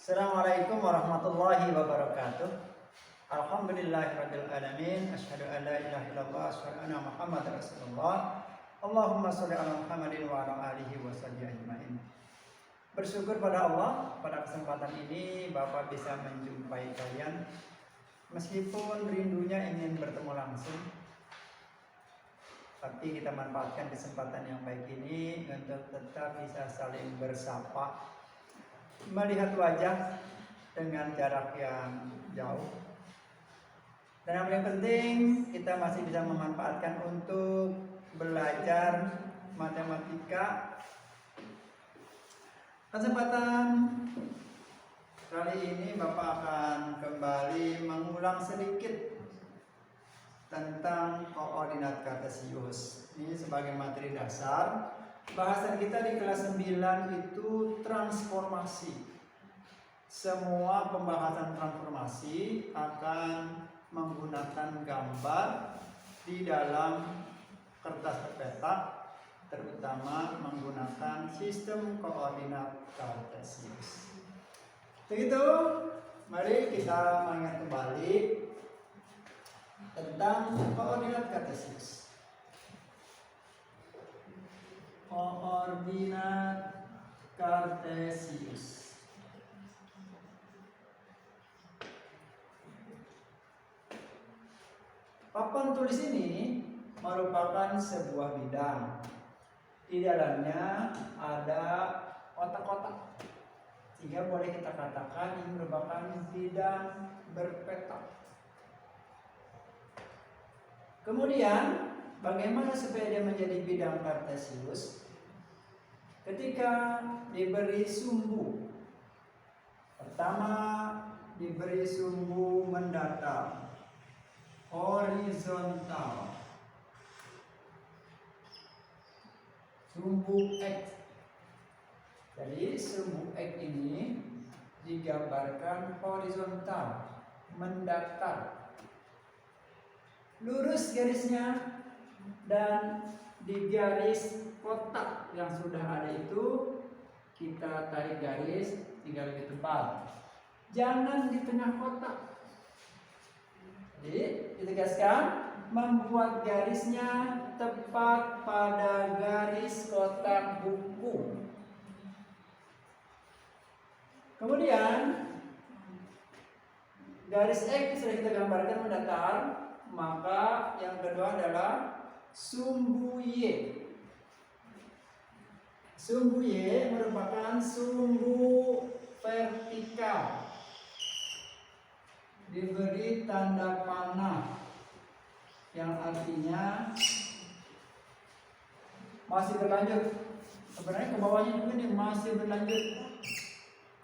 Assalamualaikum warahmatullahi wabarakatuh. Alhamdulillahirabbil alamin. Asyhadu an la ilaha illallah, asyhadu anna Muhammadar Rasulullah. Allahumma sholli ala Muhammadin wa ala alihi washabihi ajmain. Bersyukur pada Allah, pada kesempatan ini Bapak bisa menjumpai kalian. Meskipun rindunya ingin bertemu langsung, tapi kita manfaatkan kesempatan yang baik ini untuk tetap bisa saling bersapa, melihat wajah dengan jarak yang jauh. Dan yang paling penting, kita masih bisa memanfaatkan untuk belajar matematika. Kesempatan kali ini Bapak akan kembali mengulang sedikit tentang koordinat kartesius. Ini sebagai materi dasar. Bahasan kita di kelas 9 itu transformasi. Semua pembahasan transformasi akan menggunakan gambar di dalam kertas berpetak, terutama menggunakan sistem koordinat kartesius. Begitu, mari kita mengingat kembali tentang koordinat kartesius. Koordinat kartesius. Papan tulis ini merupakan sebuah bidang. Di dalamnya ada kotak-kotak. Sehingga boleh kita katakan ini merupakan bidang berpetak. Kemudian, bagaimana supaya dia menjadi bidang kartesius? Ketika diberi sumbu, pertama diberi sumbu mendatar, horizontal, sumbu X. Jadi sumbu X ini digambarkan horizontal, mendatar, lurus garisnya, dan di garis kotak yang sudah ada itu kita tarik garis 3 lebih tebal. Jangan di tengah kotak. Jadi ditegaskan membuat garisnya tepat pada garis kotak buku. Kemudian garis X sudah kita gambarkan mendatar, maka yang kedua adalah sumbu Y. Sumbu Y merupakan sumbu vertikal. Diberi tanda panah yang artinya masih berlanjut. Sebenarnya ke bawahnya juga nih masih berlanjut,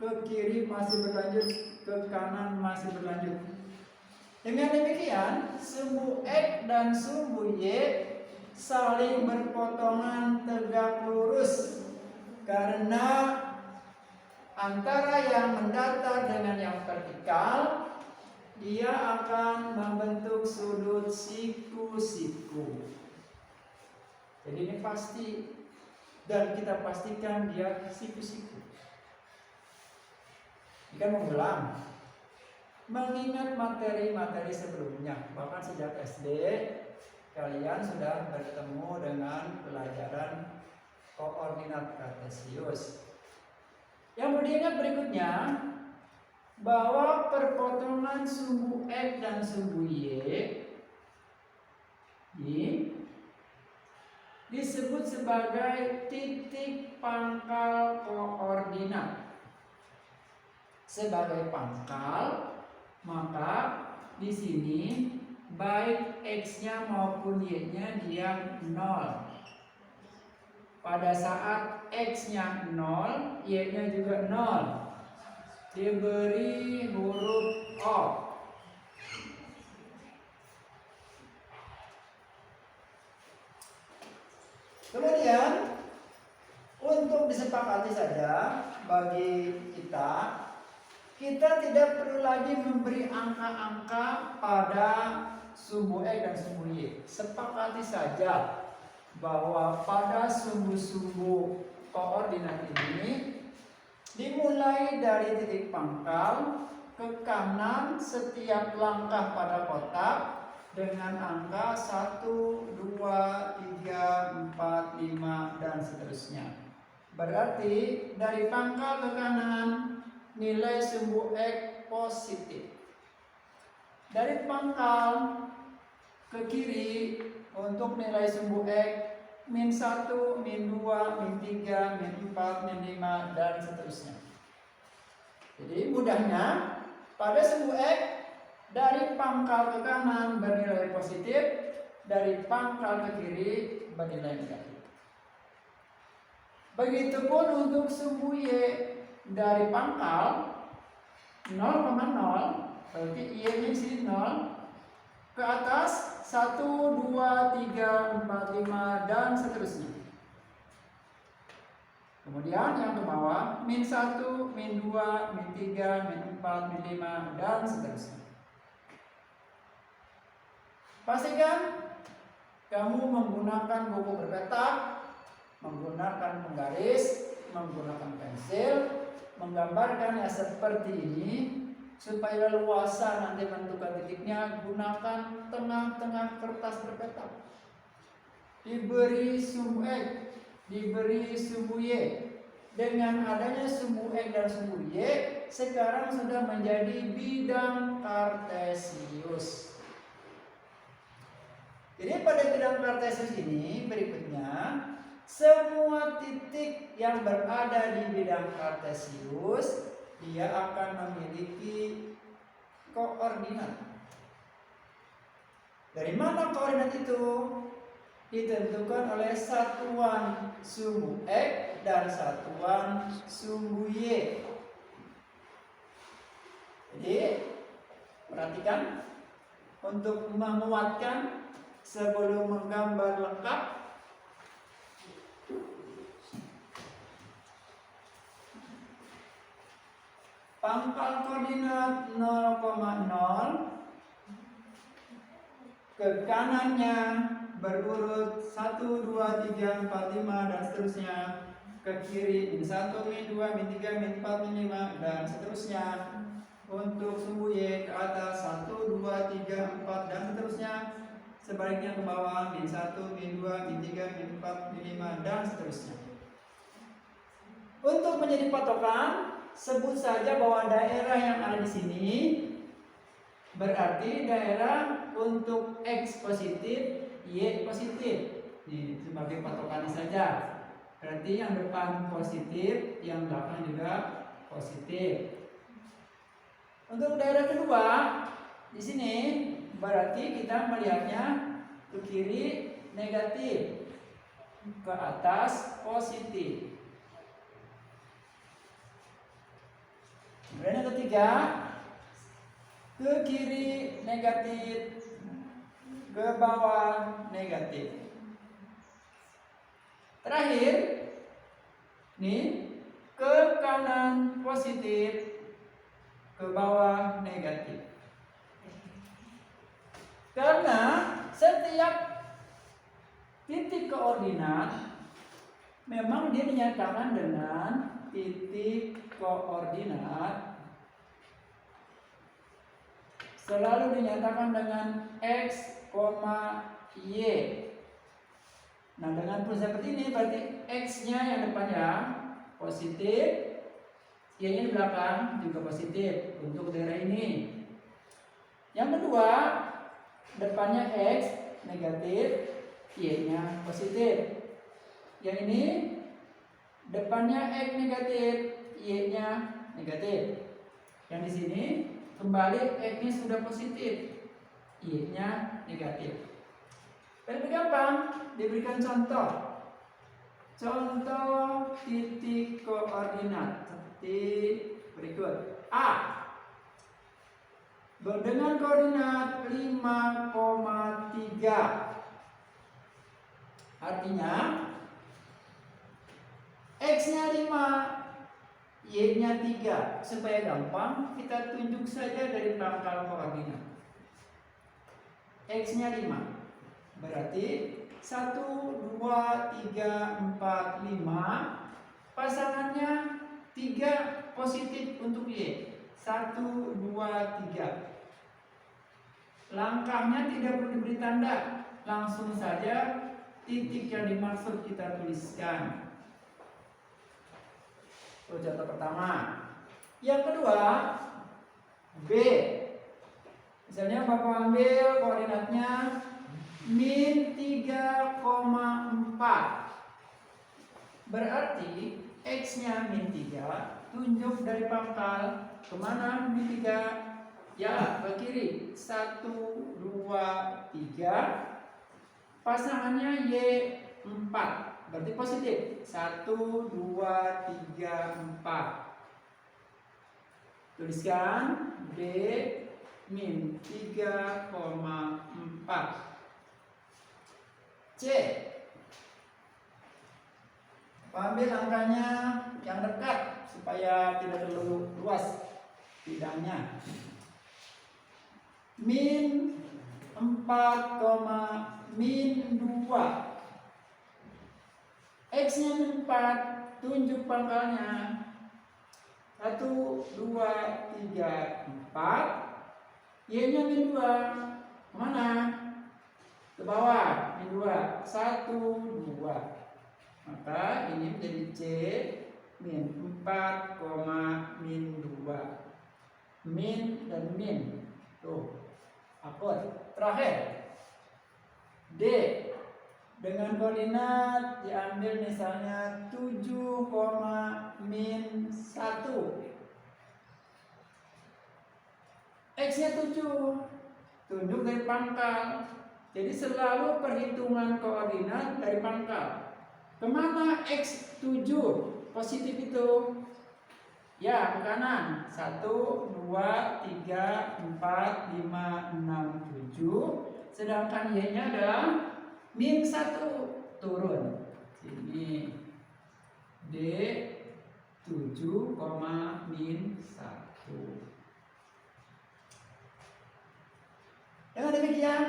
ke kiri masih berlanjut, ke kanan masih berlanjut. Dengan demikian sumbu X dan sumbu Y saling berpotongan tegak lurus karena antara yang mendatar dengan yang vertikal dia akan membentuk sudut siku-siku. Jadi ini pasti, dan kita pastikan dia siku-siku. Jika mengulang, mengingat materi-materi sebelumnya, bahkan sejak SD kalian sudah bertemu dengan pelajaran koordinat kartesius. Yang perlu diingat berikutnya, bahwa perpotongan sumbu X dan sumbu Y ini disebut sebagai titik pangkal koordinat. Sebagai pangkal, maka di sini baik X-nya maupun Y-nya dia 0. Pada saat X-nya 0, Y-nya juga 0. Diberi huruf O. Kemudian untuk disepakati saja bagi kita tidak perlu lagi memberi angka-angka pada sumbu X dan sumbu Y. Sepakati saja bahwa pada sumbu-sumbu koordinat ini Dimulai dari titik pangkal ke kanan setiap langkah pada kotak dengan angka 1, 2, 3, 4, 5 dan seterusnya. Berarti dari pangkal ke kanan nilai sumbu X positif. Dari pangkal ke kiri untuk nilai sumbu X min 1, min 2, min 3, min 4, min 5 dan seterusnya. Jadi mudahnya pada sumbu X dari pangkal ke kanan bernilai positif, dari pangkal ke kiri bernilai negatif. Begitupun untuk sumbu Y dari pangkal 0,0 berarti Y-nya isi 0 ke atas 1, 2, 3, 4, 5 dan seterusnya. Kemudian yang ke bawah min 1, min 2, min 3, min 4, min 5 dan seterusnya. Pastikan kamu menggunakan buku berpetak, menggunakan penggaris, menggunakan pensil, menggambarkannya seperti ini supaya leluasa nanti menentukan titiknya. Gunakan tengah-tengah kertas berpetak. Diberi sumbu X, diberi sumbu Y. Dengan adanya sumbu X dan sumbu Y, sekarang sudah menjadi bidang kartesius. Jadi pada bidang kartesius ini berikutnya, semua titik yang berada di bidang kartesius dia akan memiliki koordinat. Dari mana koordinat itu? Ditentukan oleh satuan sumbu X dan satuan sumbu Y. Jadi perhatikan untuk menguatkan sebelum menggambar lengkap. Pangkal koordinat 0,0 ke kanannya berurut 1, 2, 3, 4, 5 dan seterusnya. Ke kiri min 1, min 2, min 3, min 4, min 5 dan seterusnya. Untuk sumbu Y ke atas 1, 2, 3, 4 dan seterusnya. Sebaliknya ke bawah min 1, min 2, min 3, min 4, min 5 dan seterusnya. Untuk menjadi patokan, sebut saja bahwa daerah yang ada di sini berarti daerah untuk X positif, Y positif. Ini sebagai patokannya saja. Berarti yang depan positif, yang belakang juga positif. Untuk daerah kedua di sini berarti kita melihatnya ke kiri negatif, ke atas positif. Kemudian yang ketiga, ke kiri negatif, ke bawah negatif. Terakhir, nih ke kanan positif, ke bawah negatif. Karena setiap titik koordinat memang dia dinyatakan dengan titik koordinat selalu dinyatakan dengan X, Y. Nah, dengan tulisan seperti ini berarti X-nya yang depannya positif, Y-nya di belakang juga positif untuk daerah ini. Yang kedua, depannya X negatif, Y-nya positif. Yang ini depannya X negatif, Y-nya negatif. Yang di sini kembali X-nya sudah positif, Y-nya negatif. Lebih gampang diberikan contoh. Contoh titik koordinat seperti berikut. A dengan koordinat 5,3. Artinya X-nya 5, Y-nya 3. Supaya gampang kita tunjuk saja dari pangkal koordinat. X-nya 5. Berarti 1, 2, 3, 4, 5. Pasangannya 3 3 positif untuk Y. 1, 2, 3. Langkahnya tidak perlu diberi tanda, langsung saja titik yang dimaksud kita tuliskan. Itu contoh pertama. Yang kedua, B. Misalnya Bapak ambil koordinatnya min 3,4. Berarti X-nya min 3, tunjuk dari pangkal kemana min 3? Ya, ke kiri. 1, 2, 3. Pasangannya Y4. Berarti positif. 1, 2, 3, 4. Tuliskan D min 3,4. C. Ambil angkanya yang dekat supaya tidak terlalu luas bidangnya. Min 4, min 2. X-nya min 4, tunjuk pangkalnya. 1, 2, 3, 4. Y-nya min 2. Mana? Ke bawah, min 2. 1, 2. Maka ini menjadi C min 4, min 2. Min dan min. Tuh. Akut. Terakhir, D dengan koordinat diambil misalnya 7, min 1. X-nya 7, tunjuk dari pangkal. Jadi selalu perhitungan koordinat dari pangkal. Kemana X 7 positif itu? Ya, ke kanan. 1, 2, 3, 4, 5, 6, 7. Sedangkan Y-nya adalah min 1, turun. Ini D 7, min 1. Dengan demikian,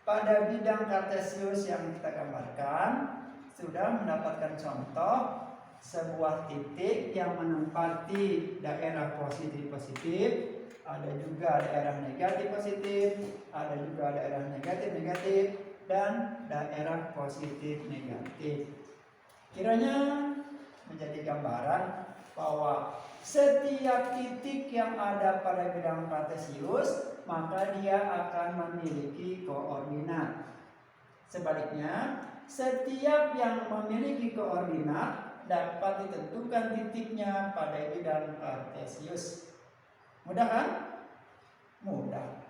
pada bidang kartesius yang kita gambarkan sudah mendapatkan contoh sebuah titik yang menempati daerah positif-positif, ada juga daerah negatif-positif, ada juga daerah negatif-negatif, dan daerah positif-negatif. Kiranya menjadi gambaran bahwa setiap titik yang ada pada bidang kartesius maka dia akan memiliki koordinat. Sebaliknya, setiap yang memiliki koordinat dapat ditentukan titiknya pada bidang kartesius. Mudah kan? Mudah.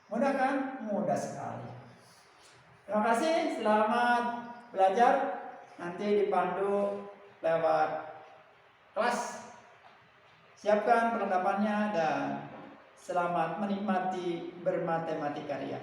Mudah kan? Mudah sekali. Terima kasih, selamat belajar. Nanti dipandu lewat kelas. Siapkan perlengkapannya dan selamat menikmati bermatematika ria.